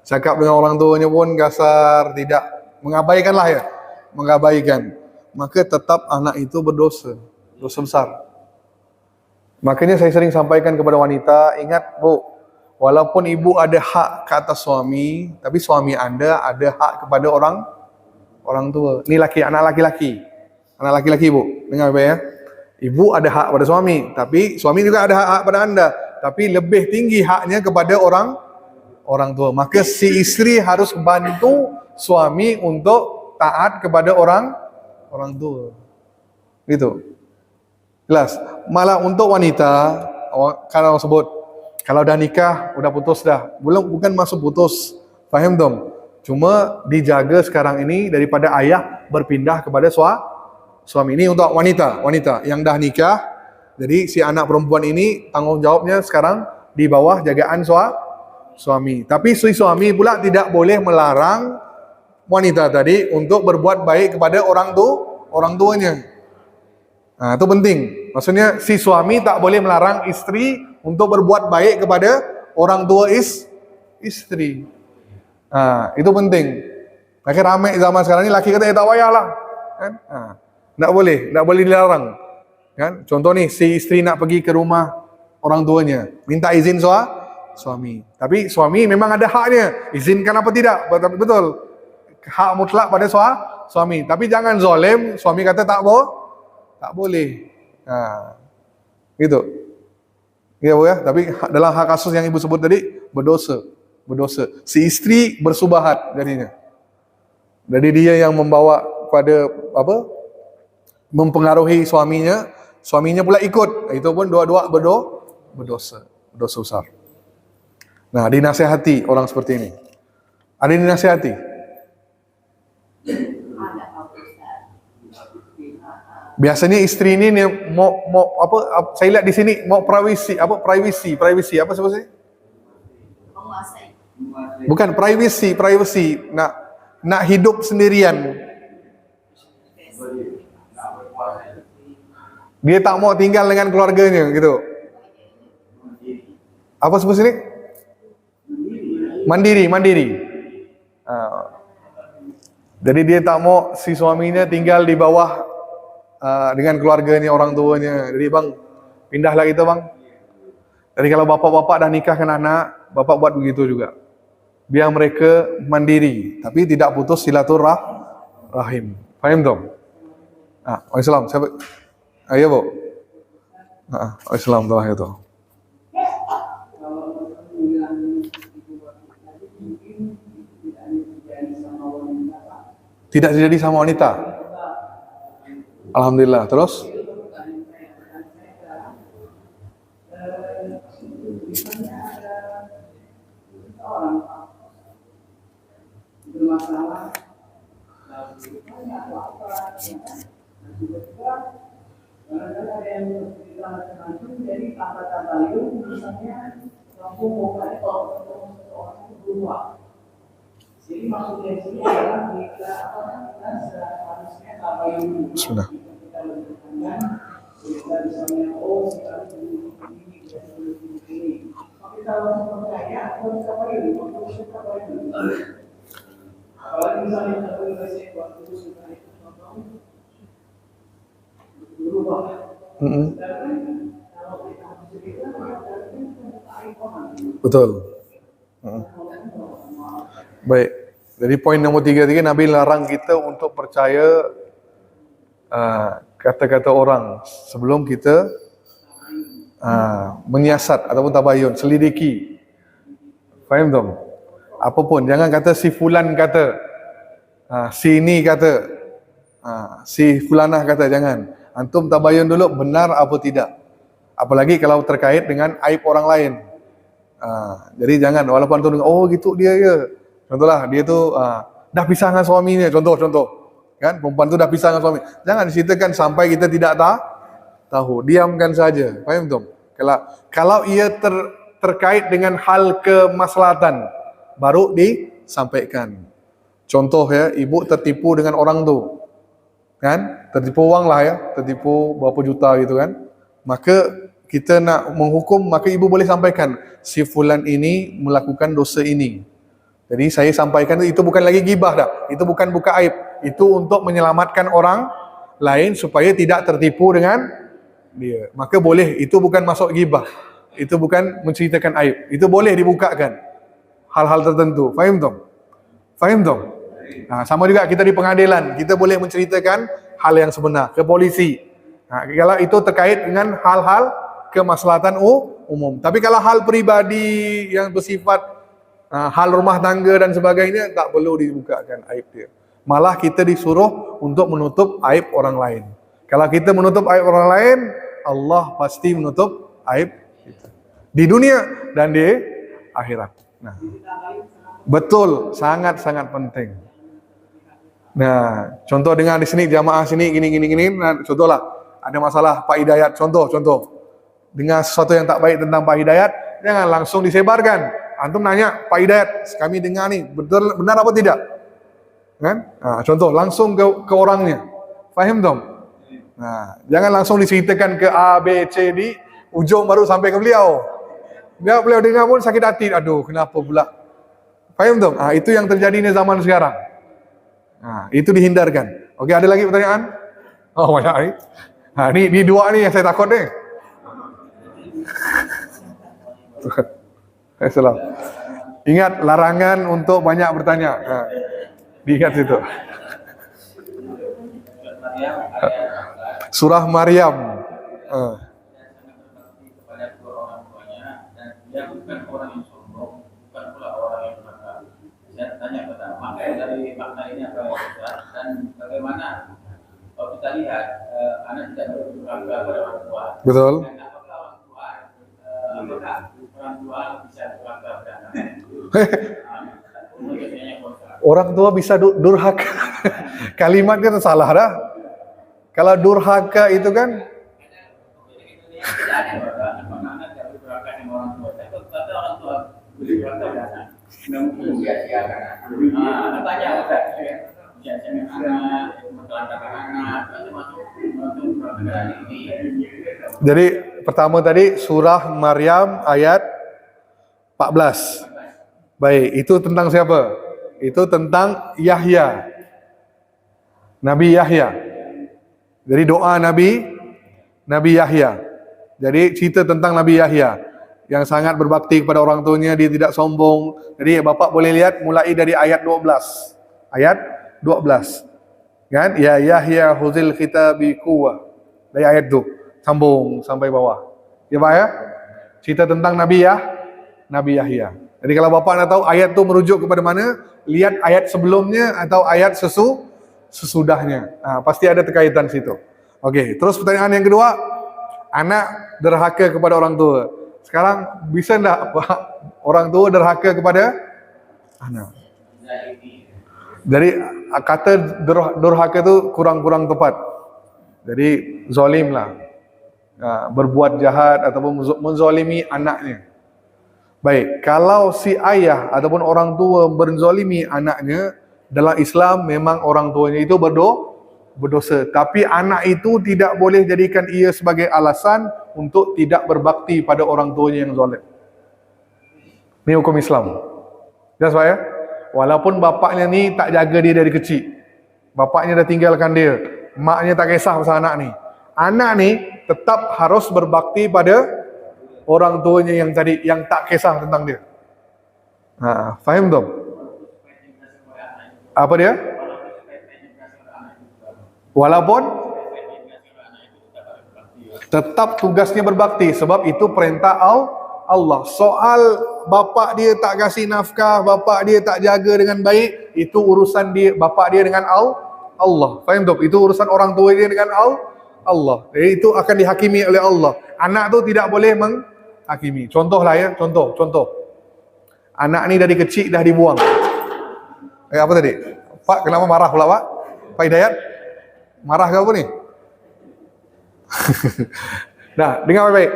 cakap dengan orang tuanya pun kasar, tidak mengabaikan lah ya, mengabaikan, maka tetap anak itu berdosa, dosa besar. Makanya saya sering sampaikan kepada wanita, ingat Bu, walaupun ibu ada hak ke atas suami, tapi suami Anda ada hak kepada orang tua. Ini anak laki-laki. Anak laki-laki Bu, dengar baik ya. Ibu ada hak pada suami, tapi suami juga ada hak pada Anda. Tapi lebih tinggi haknya kepada orang tua. Maka si istri harus bantu suami untuk taat kepada orang tua. Gitu. Jelas. Malah untuk wanita, kalau sebut, kalau dah nikah, udah putus dah. Bukan masuk putus. Faham dong? Cuma dijaga sekarang ini daripada ayah berpindah kepada suami. Ini untuk wanita yang dah nikah. Jadi si anak perempuan ini tanggung jawabnya sekarang di bawah jagaan suami. Tapi si suami pula tidak boleh melarang wanita tadi untuk berbuat baik kepada orang tuanya. Nah, itu penting. Maksudnya si suami tak boleh melarang istri untuk berbuat baik kepada orang tua istri. Nah, itu penting. Maka ramai zaman sekarang ini laki kata tak payahlah. Kan? Tak boleh dilarang. Kan? Contoh nih, si istri nak pergi ke rumah orang tuanya, minta izin suami. Tapi suami memang ada haknya, izinkan apa tidak? Betul. Hak mutlak pada suami. Tapi jangan zalim, suami kata tak boleh. Gitu. Ya Bu ya, tapi dalam hak kasus yang Ibu sebut tadi berdosa. Si istri bersubahat jadinya. Jadi dia yang membawa pada mempengaruhi suaminya pula ikut. Itu pun dua-dua berdosa besar. Nah, dinasihati orang seperti ini. Ada yang dinasihati? Biasanya istri ini mau saya lihat di sini mau privacy apa sebutnya? Menguasai. Bukan privacy, nak hidup sendirian. Dia tak mau tinggal dengan keluarganya gitu. Apa sebut sini? Mandiri. Jadi dia tak mau si suaminya tinggal di bawah dengan keluarganya, orang tuanya. Jadi bang, pindahlah kita bang. Jadi kalau bapak-bapak dah nikahkan anak, bapak buat begitu juga. Biar mereka mandiri, tapi tidak putus silaturahim. Faham dong? Waalaikumsalam. Ayo Bu. Waalaikumsalam warahmatullahi wabarakatuh. Tidak terjadi sama wanita. Alhamdulillah. Terus? Bismillah. Betul. Baik. Jadi poin nomor 3 Nabi larang kita untuk percaya kata-kata orang sebelum kita menyiasat ataupun tabayun, selidiki. Faham tak? Apapun, jangan kata si fulan kata, si ini kata, si fulanah kata, jangan. Antum tabayun dulu benar apa tidak. Apalagi kalau terkait dengan aib orang lain. Jadi jangan, walaupun antum dengar, oh gitu dia ya. Contohlah, dia tu dah pisah dengan suaminya, contoh. Kan, perempuan tu dah pisah dengan suami. Jangan diceritakan sampai kita tidak tahu. Diamkan saja. Faham tak? Kalau ia terkait dengan hal kemaslahatan, baru disampaikan. Contoh ya, ibu tertipu dengan orang tu. Kan? Tertipu wang lah ya, tertipu berapa juta gitu kan. Maka kita nak menghukum, maka ibu boleh sampaikan, si fulan ini melakukan dosa ini. Jadi saya sampaikan itu bukan lagi gibah dah. Itu bukan buka aib. Itu untuk menyelamatkan orang lain supaya tidak tertipu dengan dia. Maka boleh, itu bukan masuk gibah. Itu bukan menceritakan aib. Itu boleh dibukakan hal-hal tertentu. Faham tak? Faham tak? Nah, sama juga kita di pengadilan, kita boleh menceritakan hal yang sebenar ke polisi. Nah, kalau itu terkait dengan hal-hal kemaslahatan umum. Tapi kalau hal peribadi yang bersifat hal rumah tangga dan sebagainya, tak perlu dibukakan aib dia. Malah kita disuruh untuk menutup aib orang lain. Kalau kita menutup aib orang lain, Allah pasti menutup aib kita di dunia dan di akhirat. Nah, betul, sangat-sangat penting. Nah, contoh dengan di sini jamaah sini gini. Nah, contohlah ada masalah Pak Hidayat, contoh. Dengar sesuatu yang tak baik tentang Pak Hidayat, jangan langsung disebarkan. Antum nanya, Pak Hidayat, kami dengar nih, betul benar apa tidak? Kan? Nah, contoh langsung ke orangnya. Faham dong? Nah, jangan langsung diceritakan ke A, B, C, D, ujung baru sampai ke beliau. Biar beliau dengar pun sakit hati. Aduh, kenapa pula? Faham dong? Nah, itu yang terjadi di zaman sekarang. Nah, itu dihindarkan. Oke, ada lagi pertanyaan? Oh, banyak ni. Nah, ni dua ni yang saya takut ni. Salam. Ingat larangan untuk banyak bertanya. Nah, diingat situ. Surah Maryam. Dari makna ini apa ya, dan bagaimana kalau kita lihat anak tidak berdurhaka pada orang tua. Betul. Dan apakah orang tua bisa durhaka pada anak? Orang tua bisa durhaka. Kalimatnya salah dah. Kalau durhaka itu kan tidak ada anak tidak berdurhaka dengan orang tua. Tapi kalau orang tua berdurhaka pada anak, mungkin sia-siakan. Tanya Ustaz, sia-siakan anak, menelantarkan anak, masuk negara ini. Jadi pertama tadi surah Maryam ayat 14. Baik, itu tentang siapa? Itu tentang Yahya. Nabi Yahya. Jadi doa Nabi Yahya. Jadi cerita tentang Nabi Yahya yang sangat berbakti kepada orang tuanya, dia tidak sombong. Jadi bapak boleh lihat mulai dari ayat 12. Ayat 12. Kan? Ya Yahya huzil khitabi quwwah. Dari ayat itu sambung sampai bawah. Ya Pak ya? Cerita tentang Nabi Yahya. Jadi kalau bapak nak tahu ayat itu merujuk kepada mana, lihat ayat sebelumnya atau ayat sesudahnya. Nah, pasti ada terkaitan situ. Okey, terus pertanyaan yang kedua, anak derhaka kepada orang tua. Sekarang bisa enggak orang tua derhaka kepada anak? Jadi kata durhaka itu kurang tepat. Jadi zalim lah, berbuat jahat ataupun menzalimi anaknya. Baik, kalau si ayah ataupun orang tua menzalimi anaknya, dalam Islam memang orang tuanya itu berdosa. Tapi anak itu tidak boleh jadikan ia sebagai alasan untuk tidak berbakti pada orang tuanya yang zalim. Ini hukum Islam. Jelas Pak ya? Walaupun bapaknya ni tak jaga dia dari kecil, bapaknya dah tinggalkan dia, maknya tak kisah pasal anak ni, anak ni tetap harus berbakti pada orang tuanya yang tadi, yang tak kisah tentang dia. Faham tak? Apa dia? Walaupun tetap tugasnya berbakti, sebab itu perintah Allah. Soal bapak dia tak kasih nafkah, bapak dia tak jaga dengan baik, itu urusan dia, bapak dia dengan Allah. Faham tak? Itu urusan orang tua dia dengan Allah. Jadi itu akan dihakimi oleh Allah. Anak tu tidak boleh menghakimi. Contohlah ya, contoh. Anak ni dari kecil dah dibuang. Apa tadi? Pak, kenapa marah pula Pak? Pak Hidayat? Marah ke apa ni? Nah, dengar baik-baik.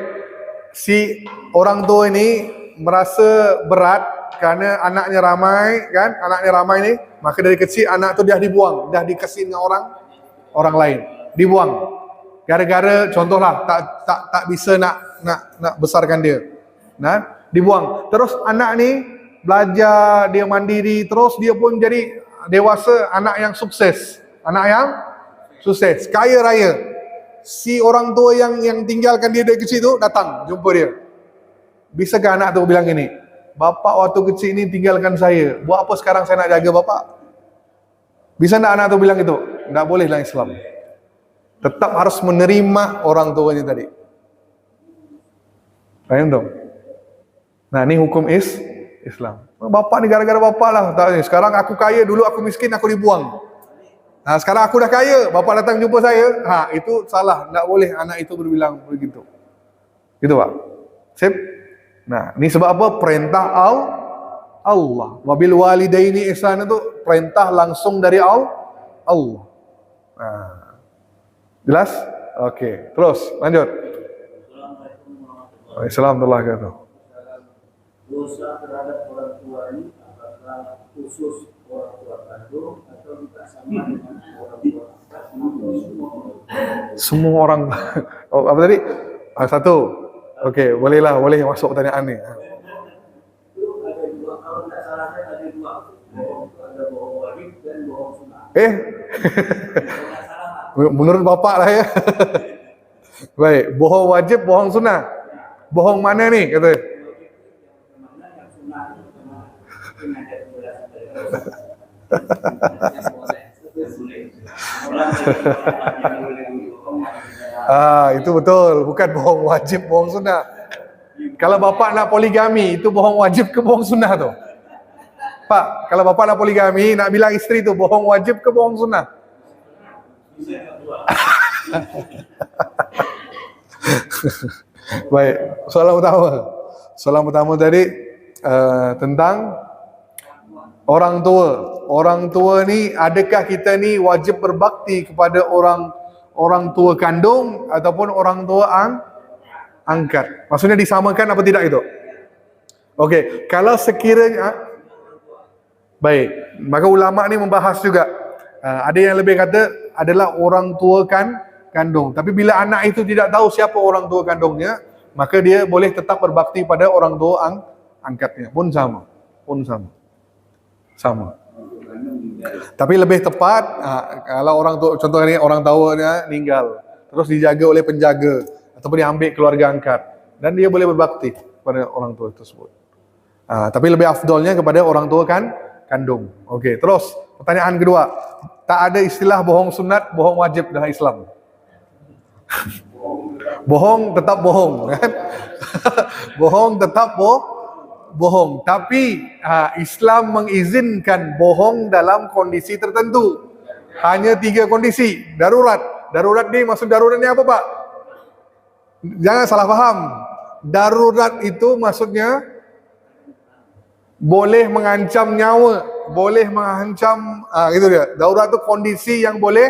Si orang tua ini merasa berat kerana anaknya ramai, kan? Anaknya ramai ni, maka dari kecil anak tu dah dibuang, dah dikasih dengan orang lain. Dibuang. Gara-gara contohlah tak bisa nak besarkan dia. Nah, dibuang. Terus anak ni belajar, dia mandiri, terus dia pun jadi dewasa, anak yang sukses. Anak yang sukses, kaya raya. Si orang tua yang tinggalkan dia dari kecil tu datang jumpa dia. Bisakah anak tu bilang gini, bapak waktu kecil ni tinggalkan saya, buat apa sekarang saya nak jaga bapak? Bisa tak anak tu bilang itu? Tak boleh dalam Islam. Tetap harus menerima orang tuanya tadi. Faham tak? Nah, ni hukum Islam. Bapak ni gara-gara bapak lah. Sekarang aku kaya, dulu aku miskin, aku dibuang. Nah, sekarang aku dah kaya, bapak datang jumpa saya. Itu salah. Tak boleh anak itu berbilang begitu. Gitu Pak. Sip? Nah, ni sebab apa? Perintah Allah. Wabil walidaini ihsan itu perintah langsung dari Allah. Nah. Jelas? Okey. Terus, lanjut. Assalamualaikum warahmatullahi wabarakatuh. Dosa terhadap orang tua ini apakah khusus orang tua kandung atau juga sama dengan orang tua angkat? Semua orang. Oh, apa tadi? Satu. Okey, bolehlah, boleh masuk pertanyaan ni. Itu ada dua, kalau tidak salah saya ada dua. Ada bohong wajib dan bohong sunnah. Menurut bapak lah ya. Baik, bohong wajib, bohong sunnah. Bohong mana ni kata? Itu betul, bukan bohong wajib, bohong sunnah. Kalau bapak nak poligami, itu bohong wajib ke bohong sunnah tu? Pak, kalau bapak nak poligami, nak bilang isteri tu bohong wajib ke bohong sunnah? Baik, soalan pertama tadi tentang orang tua. Orang tua ni, adakah kita ni wajib berbakti kepada orang tua kandung ataupun orang tua angkat? Maksudnya disamakan apa tidak itu? Okey, kalau sekiranya baik, maka ulama ni membahas juga. Ada yang lebih kata adalah orang tua kandung. Tapi bila anak itu tidak tahu siapa orang tua kandungnya, maka dia boleh tetap berbakti pada orang tua angkatnya. Pun sama. Tapi lebih tepat, kalau orang tua, contohnya orang tuanya meninggal, terus dijaga oleh penjaga ataupun diambil keluarga angkat, dan dia boleh berbakti pada orang tua tersebut. Tapi lebih afdolnya kepada orang tua kandung. Okey, terus pertanyaan kedua. Tak ada istilah bohong sunat, bohong wajib dalam Islam. Bohong tetap bohong, kan? Bohong tetap bohong. Tapi Islam mengizinkan bohong dalam kondisi tertentu. Hanya 3 kondisi. Darurat. Darurat ni, maksud darurat ni apa Pak? Jangan salah faham. Darurat itu maksudnya boleh mengancam nyawa, boleh mengancam, gitu dia. Darurat itu kondisi yang boleh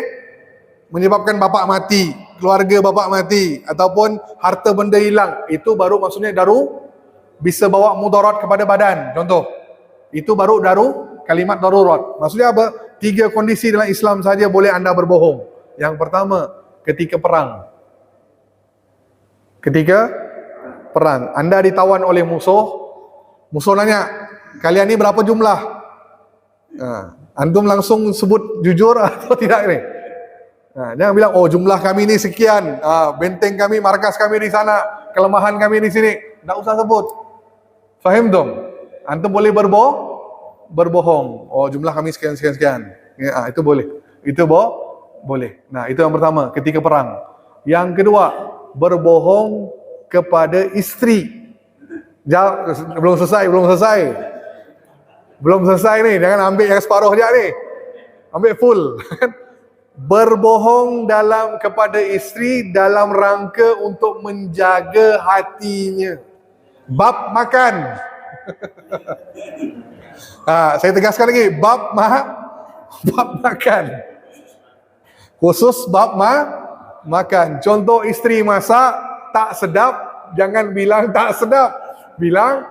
menyebabkan bapak mati, keluarga bapak mati, ataupun harta benda hilang. Itu baru maksudnya bisa bawa mudarat kepada badan. Contoh, itu baru kalimat darurat. Maksudnya apa? 3 kondisi dalam Islam saja boleh anda berbohong. Yang pertama, ketika perang. Ketika perang, anda ditawan oleh musuh nanya, kalian ni berapa jumlah? Antum langsung sebut jujur atau tidak ni? Jangan bilang, oh jumlah kami ni sekian, benteng kami, markas kami di sana, kelemahan kami di sini. Tak usah sebut. Faham dong? Antum boleh berbohong. Oh jumlah kami sekian. Itu boleh. Itu boleh. Nah, itu yang pertama, ketika perang. Yang kedua, berbohong kepada isteri. Belum selesai ni, jangan ambil yang separuh je ni. Ambil full. Berbohong kepada isteri dalam rangka untuk menjaga hatinya. Bab makan. Saya tegaskan lagi, bab makan. Khusus bab makan. Contoh, isteri masak tak sedap, jangan bilang tak sedap. Bilang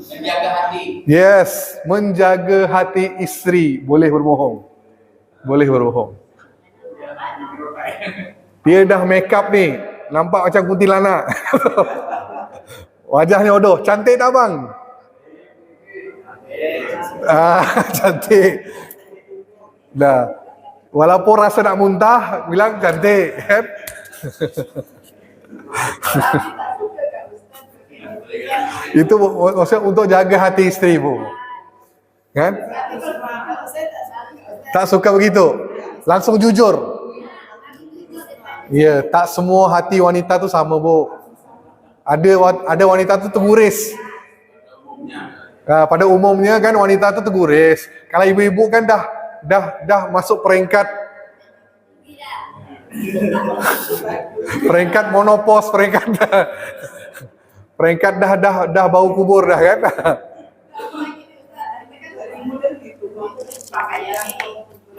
menjaga hati. yes, menjaga hati isteri. Boleh berbohong. Dia dah make up ni, nampak macam kuntilanak. Wajahnya bodoh. Cantik tak bang? Cantik. Dah. Walaupun rasa nak muntah, bilang cantik, kan? Itu maksudnya untuk jaga hati isteri bu, kan? Tak suka begitu. Langsung jujur. Ya, tak semua hati wanita tu sama bu. Ada wanita tu teguris. Pada umumnya kan wanita tu teguris. Kalau ibu-ibu kan dah masuk peringkat monopos, peringkat dah bau kubur dah kan.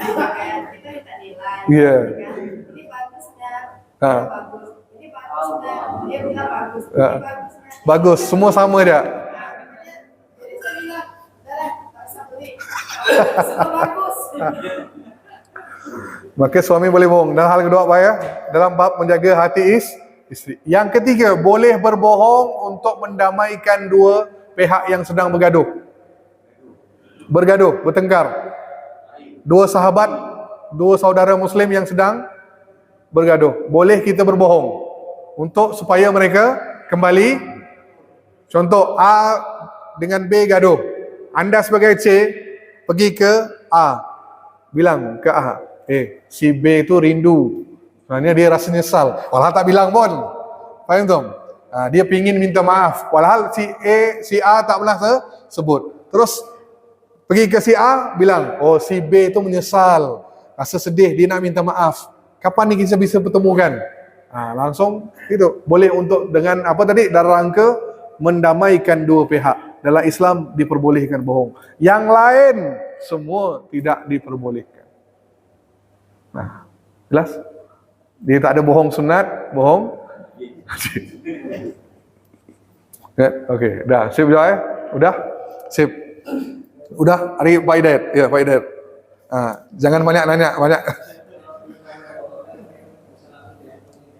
Pakaian kita minta nilai. Iya. Ini bagusnya. Ah. Bagus. Ini bagusnya. Dia bilang bagus. Ini Ah. bagusnya. Bagus, semua sama dia. Jadi saya bilang, dah, tak usah beli. Semua bagus. Maka suami boleh bohong. Dan hal kedua apa ya? Dalam bab menjaga hati isteri. Yang ketiga, boleh berbohong untuk mendamaikan dua pihak yang sedang bergaduh. Bertengkar. Dua sahabat, dua saudara muslim yang sedang bergaduh. Boleh kita berbohong untuk supaya mereka kembali. Contoh, A dengan B gaduh. Anda sebagai C pergi ke A. Bilang ke A, si B itu rindu. Sebenarnya dia rasa nyesal. Walau tak bilang pun. Faham tak? Dia pingin minta maaf. Walhal si A tak pernah sebut. Terus pergi ke si A, bilang, si B itu menyesal, rasa sedih, dia nak minta maaf. Kapan ni kita bisa pertemukan? Langsung itu boleh untuk dengan apa tadi, dalam rangka mendamaikan dua pihak. Dalam Islam diperbolehkan bohong. Yang lain semua tidak diperbolehkan. Jelas? Dia tak ada bohong sunat, bohong. Okey, dah. Sip dah Udah? Sip. Udah, hari Pak Hidayat. Ya, Pak Hidayat. Jangan banyak nanya, banyak.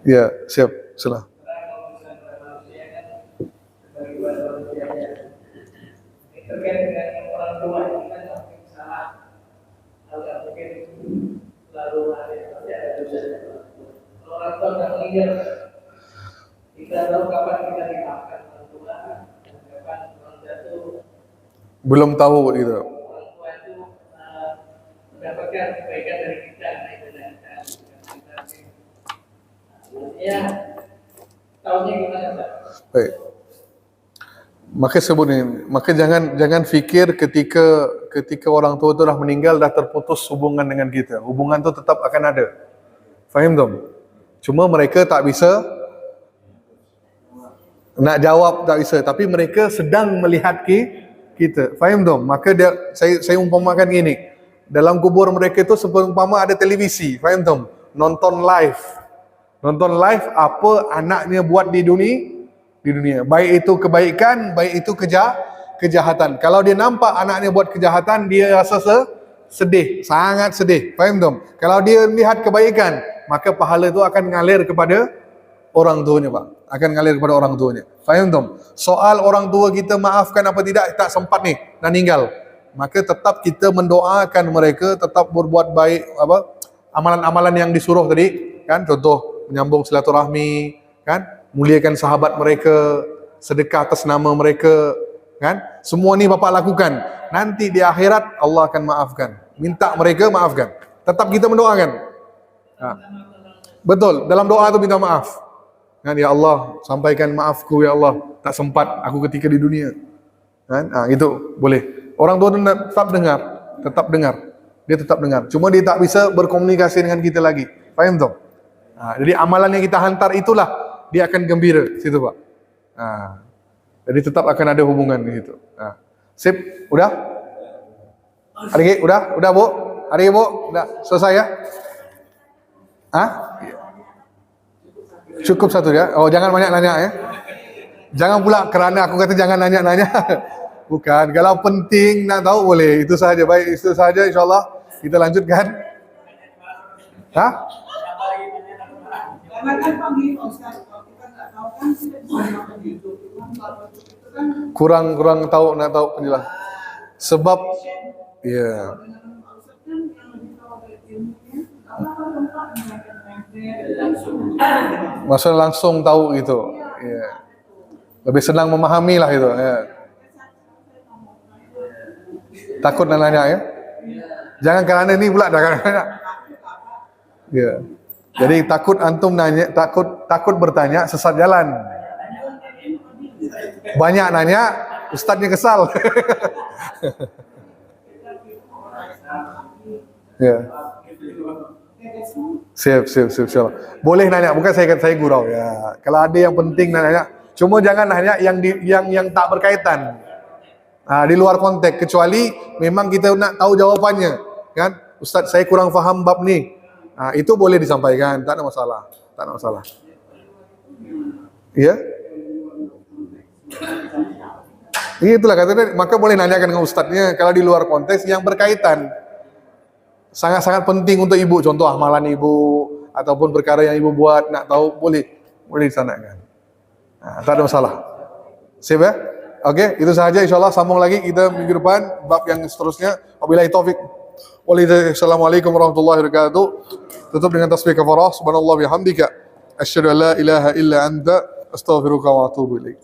Ya, siap. Salah. Terkait dengan orang tua ini kan mungkin salah, agak mungkin lalu ada dosa. Kalau orang tua sudah meninggal, kita tahu kapan kita dimaafkan orang tua dan kapan orang tua itu Belum tahu gitu. orang tua itu mendapatkan kebaikan dari kita. Ya, tahunya gimana Pak? Baik. Maka sebut ini, maka jangan fikir ketika orang tua itu dah meninggal, dah terputus hubungan dengan kita. Hubungan itu tetap akan ada. Faham tak? Cuma mereka tak bisa nak jawab, tak bisa. Tapi mereka sedang melihat kita. Faham tak? Maka saya umpamakan gini. Dalam kubur mereka itu seumpama ada televisi. Faham tak? Nonton live apa anaknya buat di dunia. Baik itu kebaikan, baik itu kejahatan. Kalau dia nampak anaknya buat kejahatan, dia rasa sedih, sangat sedih. Faham tak? Kalau dia lihat kebaikan, maka pahala itu akan ngalir kepada orang tuanya, Pak. Akan ngalir kepada orang tuanya. Faham tak? Soal orang tua kita maafkan apa tidak, tak sempat nih, dah meninggal. Maka tetap kita mendoakan mereka, tetap berbuat baik, amalan-amalan yang disuruh tadi, kan? Contoh, menyambung silaturahmi, kan? Muliakan sahabat mereka, sedekah atas nama mereka, kan? Semua ni bapak lakukan. Nanti di akhirat Allah akan maafkan. Minta mereka maafkan. Tetap kita mendoakan. Betul, dalam doa tu minta maaf. Kan, ya Allah, sampaikan maafku ya Allah, tak sempat aku ketika di dunia. Kan? Itu boleh. Orang tua tu tetap dengar. Dia tetap dengar. Cuma dia tak bisa berkomunikasi dengan kita lagi. Faham tak? Jadi amalan yang kita hantar itulah dia akan gembira situ, Pak. Jadi tetap akan ada hubungan di situ. Sip, udah? Adik, udah Bu? Adik, Bu, udah selesai ya? Cukup satu ya. Jangan banyak nanya ya. Jangan pula kerana aku kata jangan nanya-nanya. Bukan, kalau penting nak tahu boleh. Itu sahaja, baik, itu sahaja insyaallah. Kita lanjutkan. Jangan panggil Ustaz, kalau kita nggak tahu kurang tahu, nak tahu penjelasan. Sebab ya. Maksudnya langsung tahu gitu. Ya. Lebih senang memahami lah itu. Ya. Takut nak nanya ya. Jangan kerana ini pula dah nanya. Ya. Jadi takut antum nanya, takut bertanya sesat jalan. Banyak nanya, ustadznya kesal. Ya. Siap. Boleh nanya, bukan saya gurau ya. Kalau ada yang penting nanya, cuma jangan nanya yang tak berkaitan. Di luar konteks, kecuali memang kita nak tahu jawabannya, kan? Ustaz, saya kurang faham bab ni. Itu boleh disampaikan, tak ada masalah. Ya? Itulah katanya, maka boleh nanyakan dengan ustadznya kalau di luar konteks yang berkaitan. Sangat-sangat penting untuk ibu, contoh amalan ibu ataupun perkara yang ibu buat, nak tahu, boleh disanakan. Tak ada masalah. Siap ya? Oke, itu sahaja, insyaallah sambung lagi kita minggu depan bab yang seterusnya. Wabillahi taufik. Wassalamualaikum warahmatullahi wabarakatuh. Tutup dengan tasbih kafarah. Subhanallah bihamdika asyhadu an la ilaha illa anta astaghfiruka wa atubu ilaik.